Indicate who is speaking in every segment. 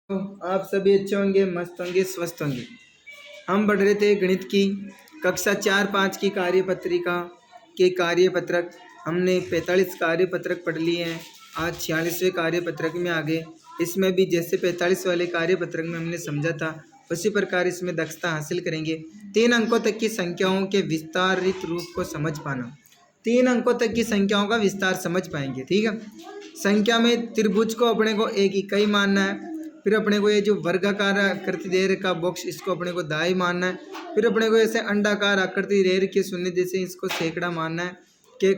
Speaker 1: आप सभी अच्छे होंगे, मस्त होंगे, स्वस्थ होंगे। हम बढ़ रहे थे गणित की कक्षा 4-5 की कार्यपत्रिका के कार्यपत्रक। हमने 45 कार्यपत्रक पढ़ लिए हैं। आज 46वें कार्यपत्रक में आ गए। इसमें भी जैसे 45 वाले कार्यपत्रक में हमने समझा था उसी प्रकार इसमें दक्षता हासिल करेंगे। 3 अंकों तक की संख्याओं के विस्तारित रूप को समझ पाना। 3 अंकों तक की संख्याओं का विस्तार समझ पाएंगे। ठीक है। संख्या में त्रिभुज को अपने को एक इकाई मानना है। फिर अपने को ये जो वर्गाकार आकृति दे रखा बॉक्स इसको अपने को दाई मानना है। फिर अपने को ऐसे अंडाकार आकृति दे रखी शून्य जैसे इसको सैकड़ा मानना है के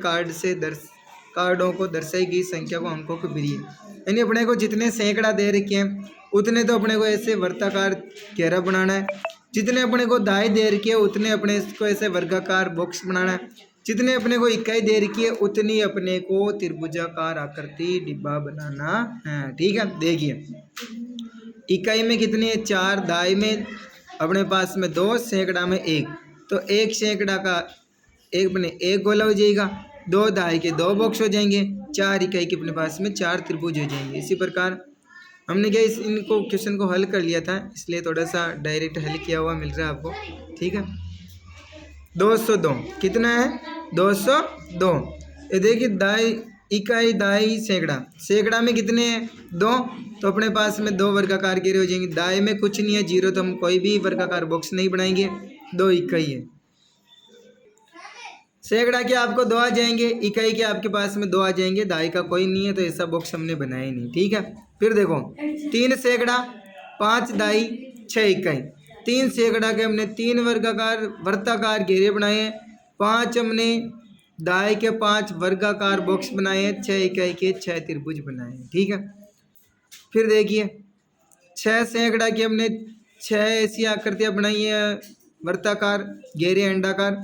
Speaker 1: कार्डों को दर्शाई गई संख्या को अंकों को बिरिए। यानी अपने को जितने सैकड़ा दे रखे हैं उतने तो अपने को ऐसे वर्ताकार घेरा बनाना है। जितने अपने को दाई दे रखी है उतने अपने इसको ऐसे वर्गाकार बॉक्स बनाना है। जितने अपने को इकाई दे रखी है उतनी अपने को त्रिभुजाकार आकृति डिब्बा बनाना है। ठीक है। देखिए इकाई में कितनी है 4, दाई में अपने पास में 2, सैकड़ा में 1। तो 1 सैकड़ा का एक बने 1 गोला हो जाएगा, 2 दाई के 2 बॉक्स हो जाएंगे, 4 इकाई के अपने पास में 4 त्रिभुज हो जाएंगे। इसी प्रकार हमने क्या इनको क्वेश्चन को हल कर लिया था इसलिए थोड़ा सा डायरेक्ट हल किया हुआ मिल रहा है आपको। ठीक है। 202 कितना है 202। ये देखिए दाई इकाई दाई सैकड़ा में कितने हैं 2। तो अपने पास में 2 वर्गाकार घेरे हो जाएंगे। दाई में कुछ नहीं है 0 तो हम कोई भी वर्गाकार बॉक्स नहीं बनाएंगे। 2 इकाई है। सैकड़ा के आपको 2 आ जाएंगे, इकाई के आपके पास में 2 आ जाएंगे, दाई का कोई नहीं है तो ऐसा बॉक्स हमने बनाया ही नहीं। ठीक है। फिर देखो 3 सैकड़ा 5 दाई 6 इकाई। 3 सैकड़ा के हमने 3 वर्ताकार घेरे बनाए हैं। 5 हमने दाई के 5 वर्गाकार बॉक्स बनाए हैं। 6 इकाई के 6 त्रिभुज बनाए हैं। ठीक है। फिर देखिए 6 सैकड़ा की हमने 6 ऐसी आकृतियाँ बनाई है वर्ताकार घेरे अंडाकार।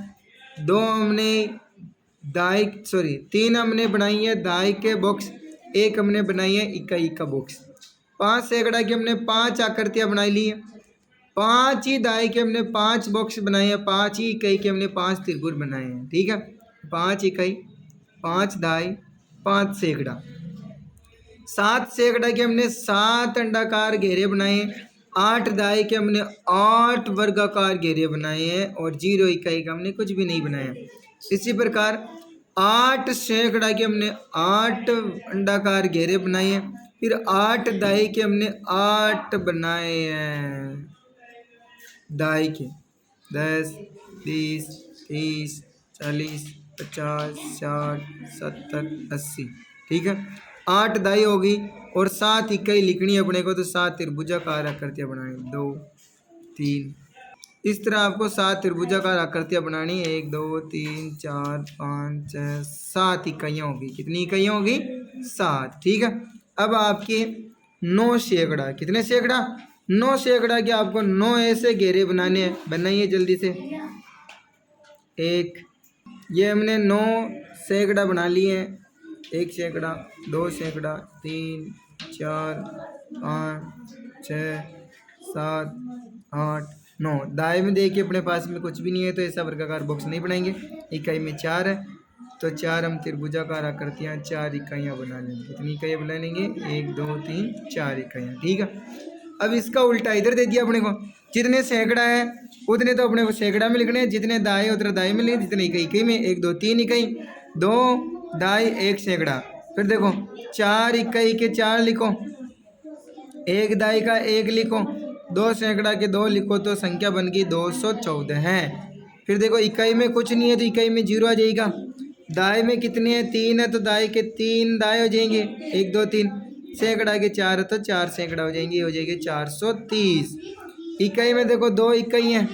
Speaker 1: 3 हमने बनाई है दाई के बॉक्स, 1 हमने बनाई है इकाई का बॉक्स। 5 सैकड़ा की हमने 5 आकृतियाँ बनाई ली है। 5 ही दाई के हमने 5 बॉक्स बनाए हैं। 5 ही इकाई के हमने 5 त्रिभुज बनाए हैं। ठीक है। 5 इकाई 5 दाई 5 सैकड़ा। 7 सैकड़ा के हमने 7 अंडाकार घेरे बनाए हैं। 8 दाई के हमने 8 वर्गाकार घेरे बनाए हैं और 0 इकाई का हमने कुछ भी नहीं बनाया। इसी प्रकार 8 सैकड़ा के हमने 8 अंडाकार घेरे बनाए हैं। फिर 8 दाई के हमने 8 बनाए हैं दाई के 10, 20, 30, 40, 50, 60, 70, 80। ठीक है। 8 दाई होगी और 7 इकाई लिखनी है अपने को तो 7 त्रिभुजाकार आकृतियाँ बनानी 2, 3 इस तरह आपको 7 त्रिभुजाकार आकृतियाँ बनानी है। 1, 2, 3, 4, 5, 6, 7 इकाइयाँ होगी। कितनी इकाइयाँ होगी 7। ठीक है। अब आपके 9 सैकड़ा कितने सैकड़ा 9 सैकड़ा के आपको 9 ऐसे घेरे बनाने हैं। बनाइए जल्दी से। 1 ये हमने 9 सैकड़ा बना लिए हैं। 1 सैकड़ा 2 सैकड़ा 3, 4, 5, 6, 7, 8, 9। दाएं में देखिए अपने पास में कुछ भी नहीं है तो ऐसा वर्गाकार बॉक्स नहीं बनाएंगे। इकाई में 4 है तो 4 हम त्रिभुजाकार आकृतियाँ 4 इकाइयाँ बना लेंगे। कितनी इकाइयाँ बना लेंगे 1, 2, 3, 4 इकाइयाँ। ठीक है। अब इसका उल्टा इधर दे दिया अपने को। जितने सैकड़ा है उतने तो अपने को सैकड़ा में लिखने हैं, जितने दाएं उतने दाएं में लिखे, जितने इकाई में 1, 2, 3 इकाई 2 दाई 1 सैकड़ा। फिर देखो 4 इकाई के 4 लिखो, 1 दाई का 1 लिखो, 2 सैकड़ा के 2 लिखो तो संख्या बन गई 214 है। फिर देखो इकाई में कुछ नहीं है तो इकाई में 0 आ जाएगा। दाई में कितने हैं 3 है तो दाई के 3 दाएं हो जाएंगे 1, 2, 3। सैकड़ा के 4 है तो 4 सैकड़ा हो जाएंगे, हो जाएगी 430। इकाई में देखो 2 इकाई हैं,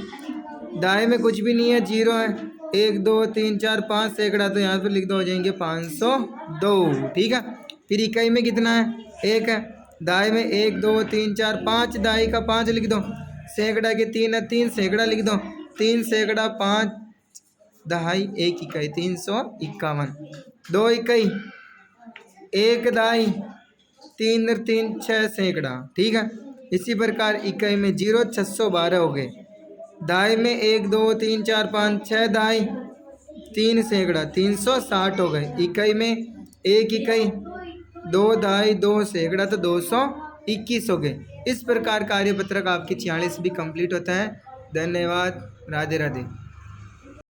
Speaker 1: दाएं में कुछ भी नहीं है 0 है। 1, 2, 3, 4, 5 सैकड़ा तो यहाँ पर लिख दो हो जाएंगे 502। ठीक है। फिर इकाई में कितना है 1 है, दाएं में 1, 2, 3, 4, 5 दाई का 5 लिख दो। सैकड़ा के 3 है 3 सैकड़ा लिख दो। 3 सैकड़ा 5 दहाई 1 इकाई 351। 2 इकाई 1 दाई 3 3 6 सैकड़ा। ठीक है। इसी प्रकार इकाई में 0 612 हो गए। दाई में 1, 2, 3, 4, 5 6 दाई 3 सैकड़ा 360 हो गए। इकाई में 1 इकाई 2 दाई 2 सैकड़ा तो 221 हो गए। इस प्रकार कार्यपत्रक आपकी 46 भी कंप्लीट होता है। धन्यवाद। राधे राधे।